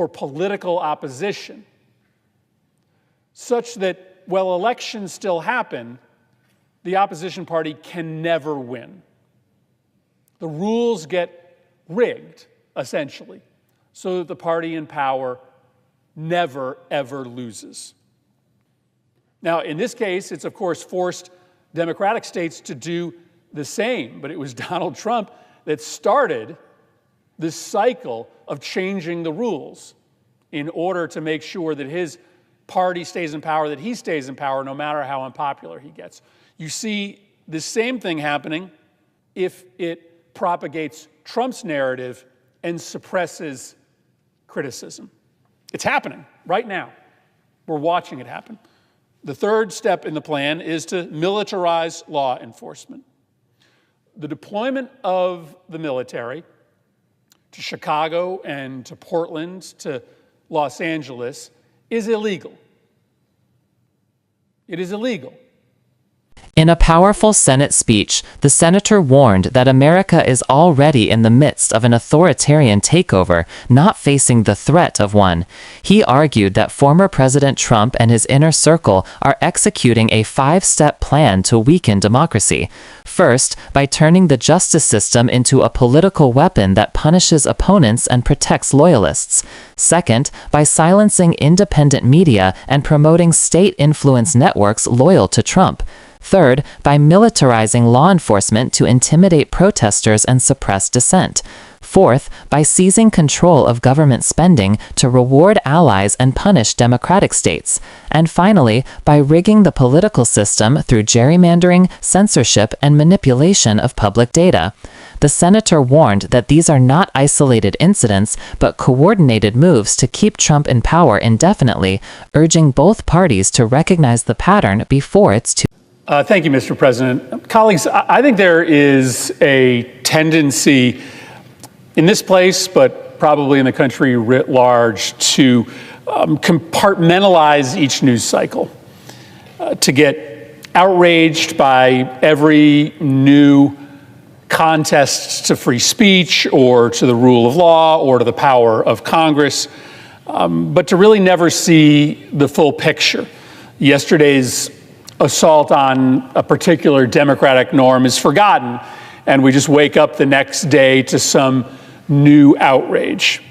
for political opposition, such that while elections still happen, the opposition party can never win. The rules get rigged, essentially, so that the party in power never, ever loses. Now, in this case, it's of course forced Democratic states to do the same, but it was Donald Trump that started this cycle of changing the rules in order to make sure that his party stays in power, that he stays in power no matter how unpopular he gets. You see the same thing happening if it propagates Trump's narrative and suppresses criticism. It's happening right now. We're watching it happen. The third step in the plan is to militarize law enforcement. The deployment of the military to Chicago and to Portland, to Los Angeles, is illegal. It is illegal. In a powerful Senate speech, the senator warned that America is already in the midst of an authoritarian takeover, not facing the threat of one. He argued that former President Trump and his inner circle are executing a 5-step plan to weaken democracy. First, by turning the justice system into a political weapon that punishes opponents and protects loyalists. Second, by silencing independent media and promoting state-influenced networks loyal to Trump. Third, by militarizing law enforcement to intimidate protesters and suppress dissent. Fourth, by seizing control of government spending to reward allies and punish democratic states. And finally, by rigging the political system through gerrymandering, censorship, and manipulation of public data. The senator warned that these are not isolated incidents, but coordinated moves to keep Trump in power indefinitely, urging both parties to recognize the pattern before it's too Thank you, Mr. President. Colleagues, I think there is a tendency in this place, but probably in the country writ large, to compartmentalize each news cycle, to get outraged by every new contest to free speech or to the rule of law or to the power of Congress, but to really never see the full picture. Yesterday's assault on a particular democratic norm is forgotten, and we just wake up the next day to some new outrage.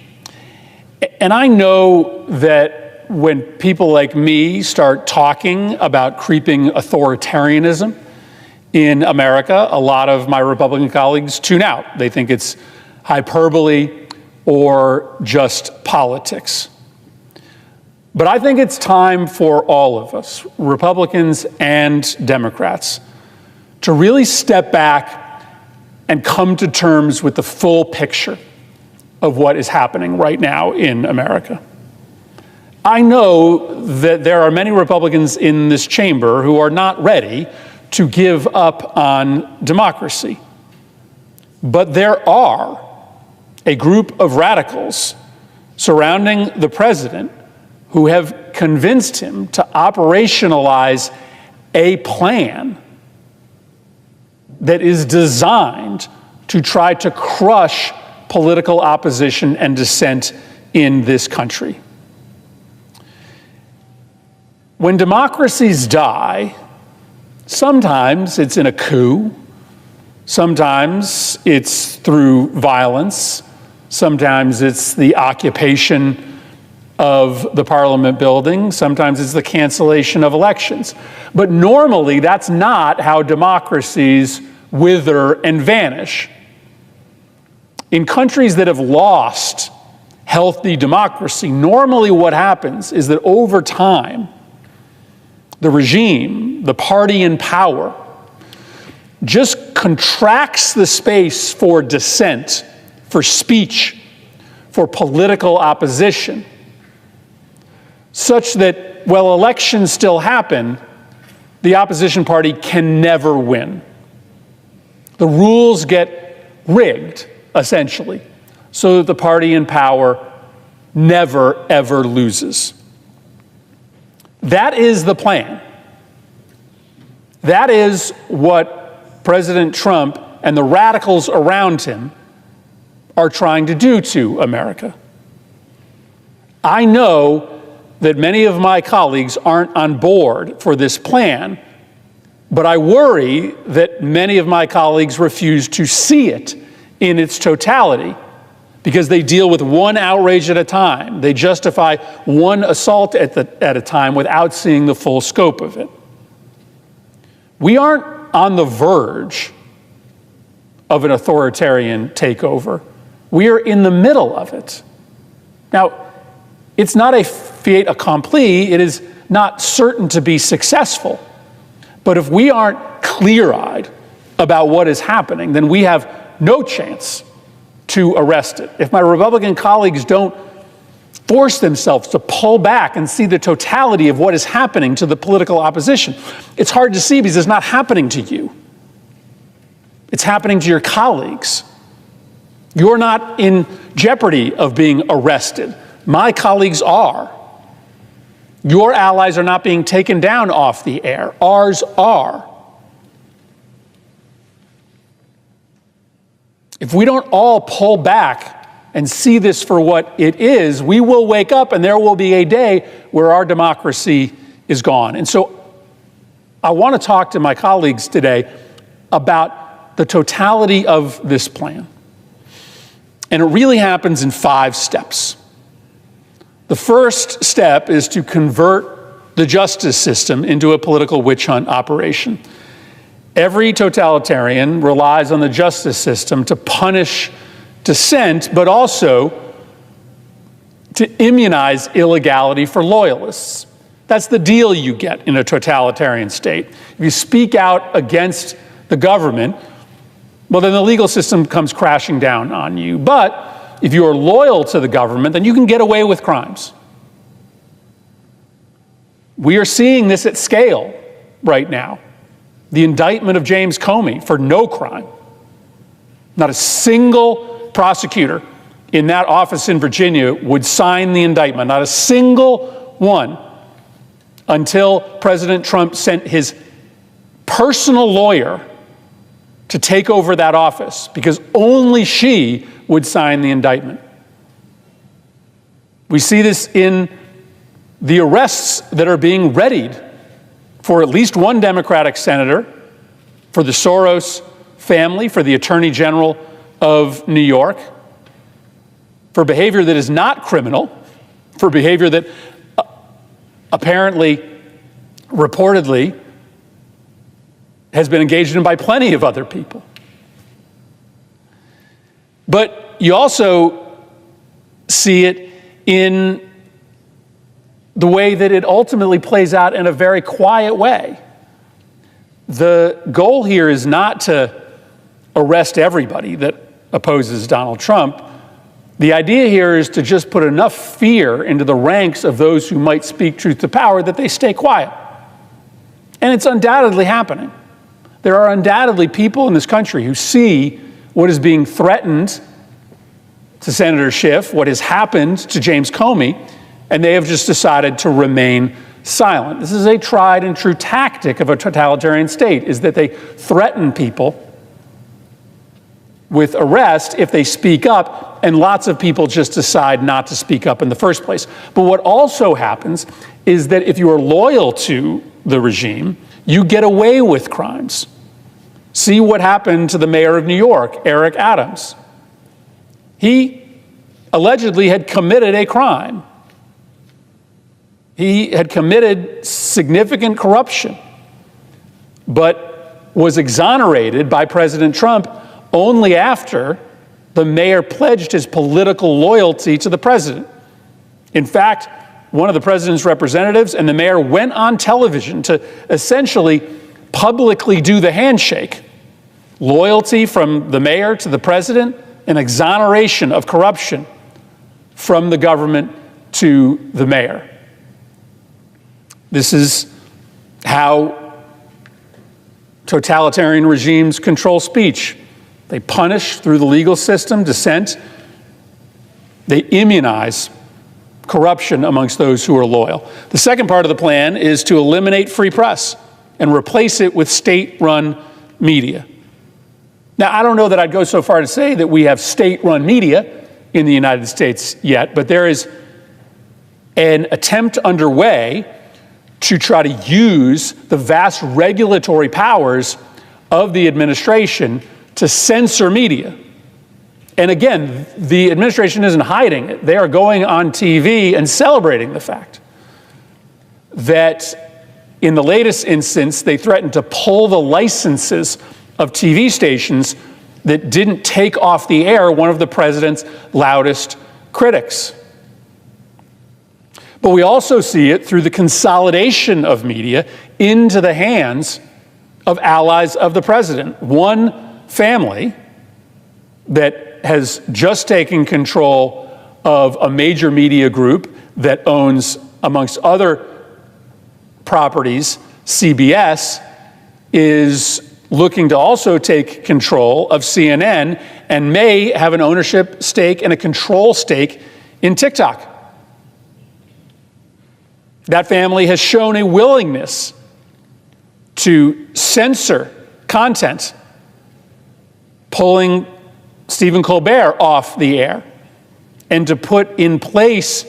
And I know that when people like me start talking about creeping authoritarianism in America, a lot of my Republican colleagues tune out. They think it's hyperbole or just politics. But I think it's time for all of us, Republicans and Democrats, to really step back and come to terms with the full picture of what is happening right now in America. I know that there are many Republicans in this chamber who are not ready to give up on democracy. But there are a group of radicals surrounding the president who have convinced him to operationalize a plan that is designed to try to crush political opposition and dissent in this country. When democracies die, sometimes it's in a coup, sometimes it's through violence, sometimes it's the occupation of the Parliament building, sometimes it's the cancellation of elections. But normally, that's not how democracies wither and vanish. In countries that have lost healthy democracy, normally what happens is that over time, the regime, the party in power, just contracts the space for dissent, for speech, for political opposition, such that while elections still happen, the opposition party can never win. The rules get rigged, essentially, so that the party in power never, ever loses. That is the plan. That is what President Trump and the radicals around him are trying to do to America. I know that many of my colleagues aren't on board for this plan, but I worry that many of my colleagues refuse to see it in its totality because they deal with one outrage at a time. They justify one assault at a time without seeing the full scope of it. We aren't on the verge of an authoritarian takeover. We are in the middle of it. Now, it's not a fait accompli. It is not certain to be successful. But if we aren't clear-eyed about what is happening, then we have no chance to arrest it. If my Republican colleagues don't force themselves to pull back and see the totality of what is happening to the political opposition, it's hard to see because it's not happening to you. It's happening to your colleagues. You're not in jeopardy of being arrested. My colleagues are. Your allies are not being taken down off the air. Ours are. If we don't all pull back and see this for what it is, we will wake up and there will be a day where our democracy is gone. And so I want to talk to my colleagues today about the totality of this plan. And it really happens in 5 steps. The first step is to convert the justice system into a political witch hunt operation. Every totalitarian relies on the justice system to punish dissent, but also to immunize illegality for loyalists. That's the deal you get in a totalitarian state. If you speak out against the government, well, then the legal system comes crashing down on you. But if you are loyal to the government, then you can get away with crimes. We are seeing this at scale right now. The indictment of James Comey for no crime. Not a single prosecutor in that office in Virginia would sign the indictment. Not a single one, until President Trump sent his personal lawyer to take over that office, because only she would sign the indictment. We see this in the arrests that are being readied for at least one Democratic senator, for the Soros family, for the Attorney General of New York, for behavior that is not criminal, for behavior that apparently, reportedly, has been engaged in by plenty of other people. But you also see it in the way that it ultimately plays out in a very quiet way. The goal here is not to arrest everybody that opposes Donald Trump. The idea here is to just put enough fear into the ranks of those who might speak truth to power that they stay quiet. And it's undoubtedly happening. There are undoubtedly people in this country who see what is being threatened to Senator Schiff, what has happened to James Comey, and they have just decided to remain silent. This is a tried and true tactic of a totalitarian state, is that they threaten people with arrest if they speak up, and lots of people just decide not to speak up in the first place. But what also happens is that if you are loyal to the regime, you get away with crimes. See what happened to the mayor of New York, Eric Adams. He allegedly had committed a crime. He had committed significant corruption, but was exonerated by President Trump only after the mayor pledged his political loyalty to the president. In fact, one of the president's representatives and the mayor went on television to essentially publicly do the handshake. Loyalty from the mayor to the president, and exoneration of corruption from the government to the mayor. This is how totalitarian regimes control speech. They punish through the legal system dissent. They immunize corruption amongst those who are loyal. The second part of the plan is to eliminate free press and replace it with state-run media. Now, I don't know that I'd go so far to say that we have state-run media in the United States yet, but there is an attempt underway to try to use the vast regulatory powers of the administration to censor media. And again, the administration isn't hiding it. They are going on TV and celebrating the fact that in the latest instance, they threatened to pull the licenses of TV stations that didn't take off the air one of the president's loudest critics. But we also see it through the consolidation of media into the hands of allies of the president. One family that has just taken control of a major media group that owns, amongst other properties, CBS, is looking to also take control of CNN and may have an ownership stake and a control stake in TikTok. That family has shown a willingness to censor content, pulling Stephen Colbert off the air, and to put in place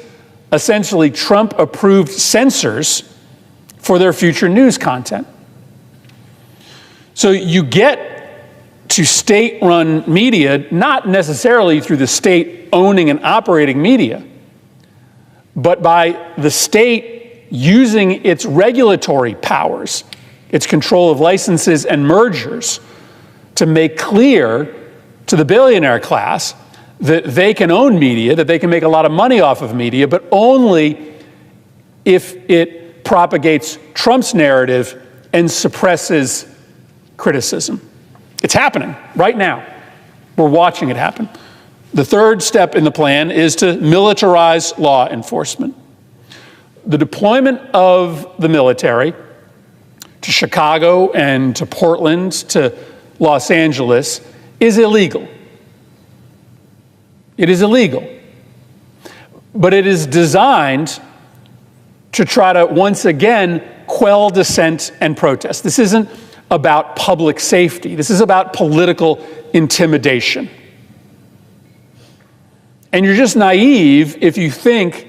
essentially Trump-approved censors for their future news content. So you get to state-run media not necessarily through the state owning and operating media, but by the state using its regulatory powers, its control of licenses and mergers, to make clear to the billionaire class that they can own media, that they can make a lot of money off of media, but only if it propagates Trump's narrative and suppresses criticism. It's happening right now. We're watching it happen. The third step in the plan is to militarize law enforcement. The deployment of the military to Chicago and to Portland to Los Angeles is illegal. It is illegal. But it is designed to try to once again quell dissent and protest. This isn't about public safety. This is about political intimidation. And you're just naive if you think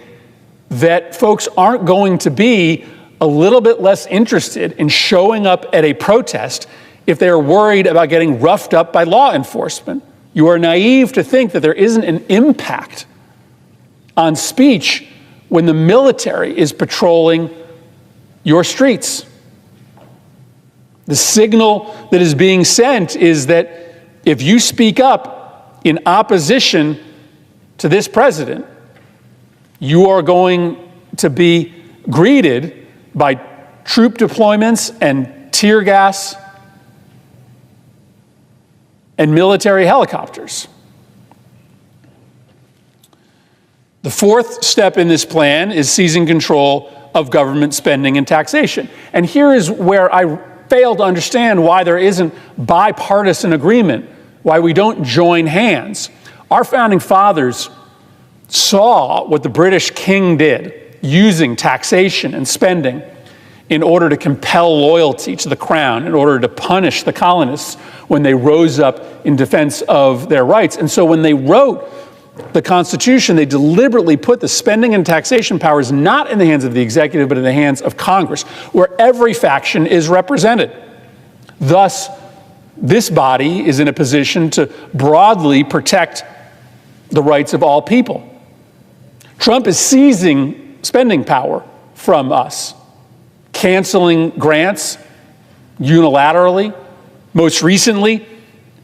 that folks aren't going to be a little bit less interested in showing up at a protest if they're worried about getting roughed up by law enforcement. You are naive to think that there isn't an impact on speech when the military is patrolling your streets. The signal that is being sent is that if you speak up in opposition to this president, you are going to be greeted by troop deployments and tear gas and military helicopters. The fourth step in this plan is seizing control of government spending and taxation. And here is where I fail to understand why there isn't bipartisan agreement, why we don't join hands. Our founding fathers saw what the British king did, using taxation and spending in order to compel loyalty to the crown, in order to punish the colonists when they rose up in defense of their rights. And so when they wrote the Constitution, they deliberately put the spending and taxation powers not in the hands of the executive, but in the hands of Congress, where every faction is represented. Thus, this body is in a position to broadly protect the rights of all people. Trump is seizing spending power from us, canceling grants unilaterally, most recently,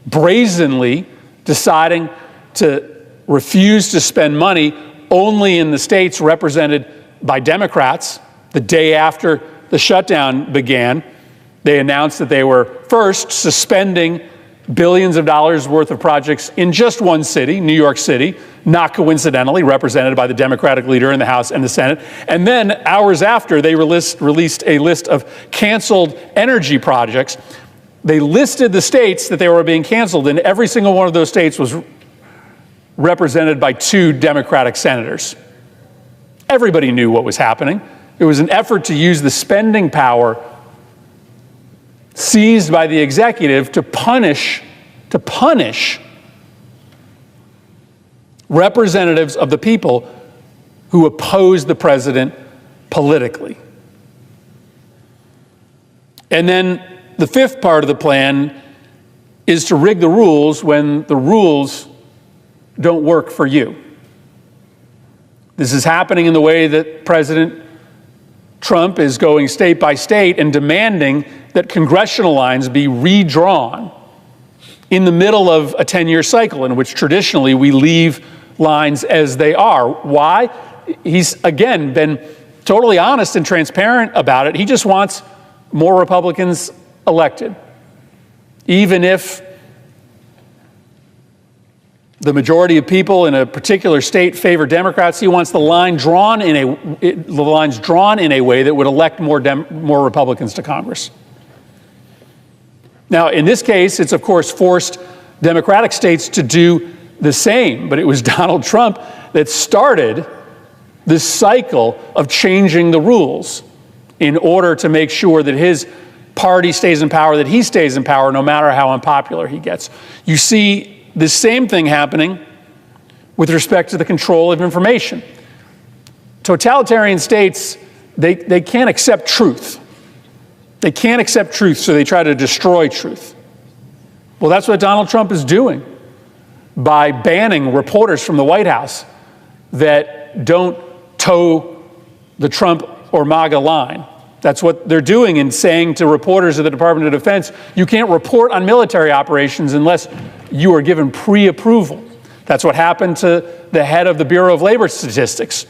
brazenly deciding to refuse to spend money only in the states represented by Democrats. The day after the shutdown began, they announced that they were first suspending billions of dollars worth of projects in just one city, New York City, not coincidentally represented by the Democratic leader in the House and the Senate. And then hours after, they released a list of canceled energy projects. They listed the states that they were being canceled, and every single one of those states was represented by 2 Democratic senators. Everybody knew what was happening. It was an effort to use the spending power seized by the executive to punish representatives of the people who oppose the president politically. And then the fifth part of the plan is to rig the rules when the rules don't work for you. This is happening in the way that President Trump is going state by state and demanding that congressional lines be redrawn in the middle of a 10-year cycle in which traditionally we leave lines as they are. Why? He's, again, been totally honest and transparent about it. He just wants more Republicans elected. Even if the majority of people in a particular state favor Democrats, he wants the lines drawn in a way that would elect more Republicans to Congress. Now, in this case, it's of course forced Democratic states to do the same, but it was Donald Trump that started this cycle of changing the rules in order to make sure that his party stays in power, that he stays in power no matter how unpopular he gets. You see the same thing happening with respect to the control of information. Totalitarian states, they can't accept truth. They can't accept truth, so they try to destroy truth. Well, that's what Donald Trump is doing by banning reporters from the White House that don't toe the Trump or MAGA line. That's what they're doing in saying to reporters of the Department of Defense, you can't report on military operations unless you are given pre-approval. That's what happened to the head of the Bureau of Labor Statistics.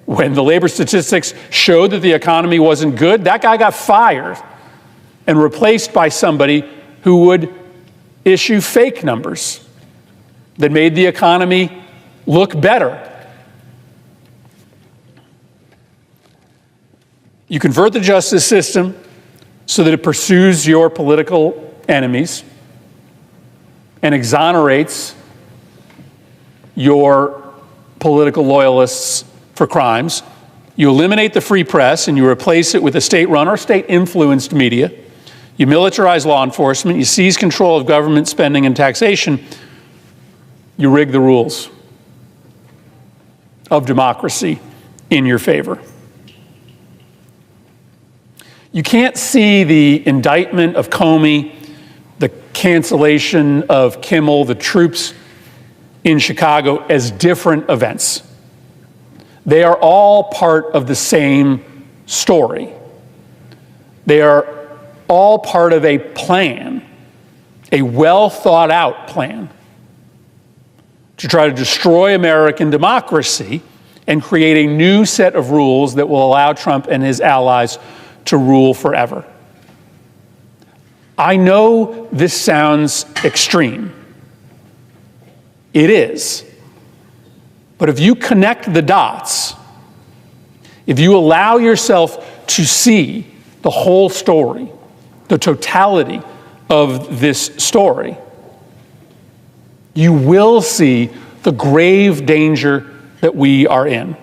When the labor statistics showed that the economy wasn't good, that guy got fired and replaced by somebody who would issue fake numbers that made the economy look better. You convert the justice system so that it pursues your political enemies and exonerates your political loyalists for crimes. You eliminate the free press and you replace it with a state-run or state-influenced media. You militarize law enforcement. You seize control of government spending and taxation. You rig the rules of democracy in your favor. You can't see the indictment of Comey, the cancellation of Kimmel, the troops in Chicago as different events. They are all part of the same story. They are all part of a plan, a well thought out plan to try to destroy American democracy and create a new set of rules that will allow Trump and his allies to rule forever. I know this sounds extreme. It is. But if you connect the dots, if you allow yourself to see the whole story, the totality of this story, you will see the grave danger that we are in.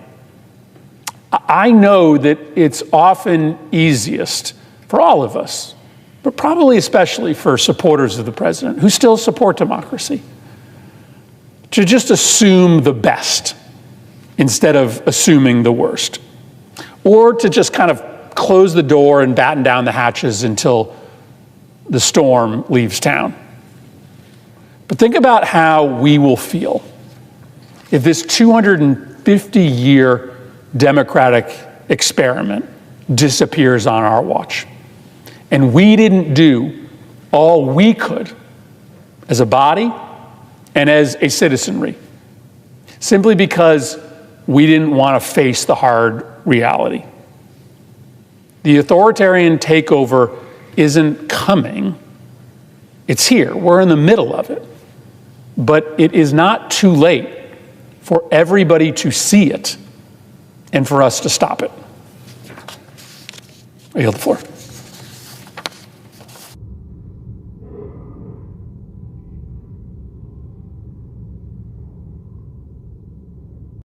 I know that it's often easiest for all of us, but probably especially for supporters of the president who still support democracy, to just assume the best instead of assuming the worst, or to just kind of close the door and batten down the hatches until the storm leaves town. But think about how we will feel if this 250-year democratic experiment disappears on our watch, and we didn't do all we could as a body and as a citizenry, simply because we didn't want to face the hard reality. The authoritarian takeover isn't coming. It's here. We're in the middle of it. But it is not too late for everybody to see it and for us to stop it. I yield the floor.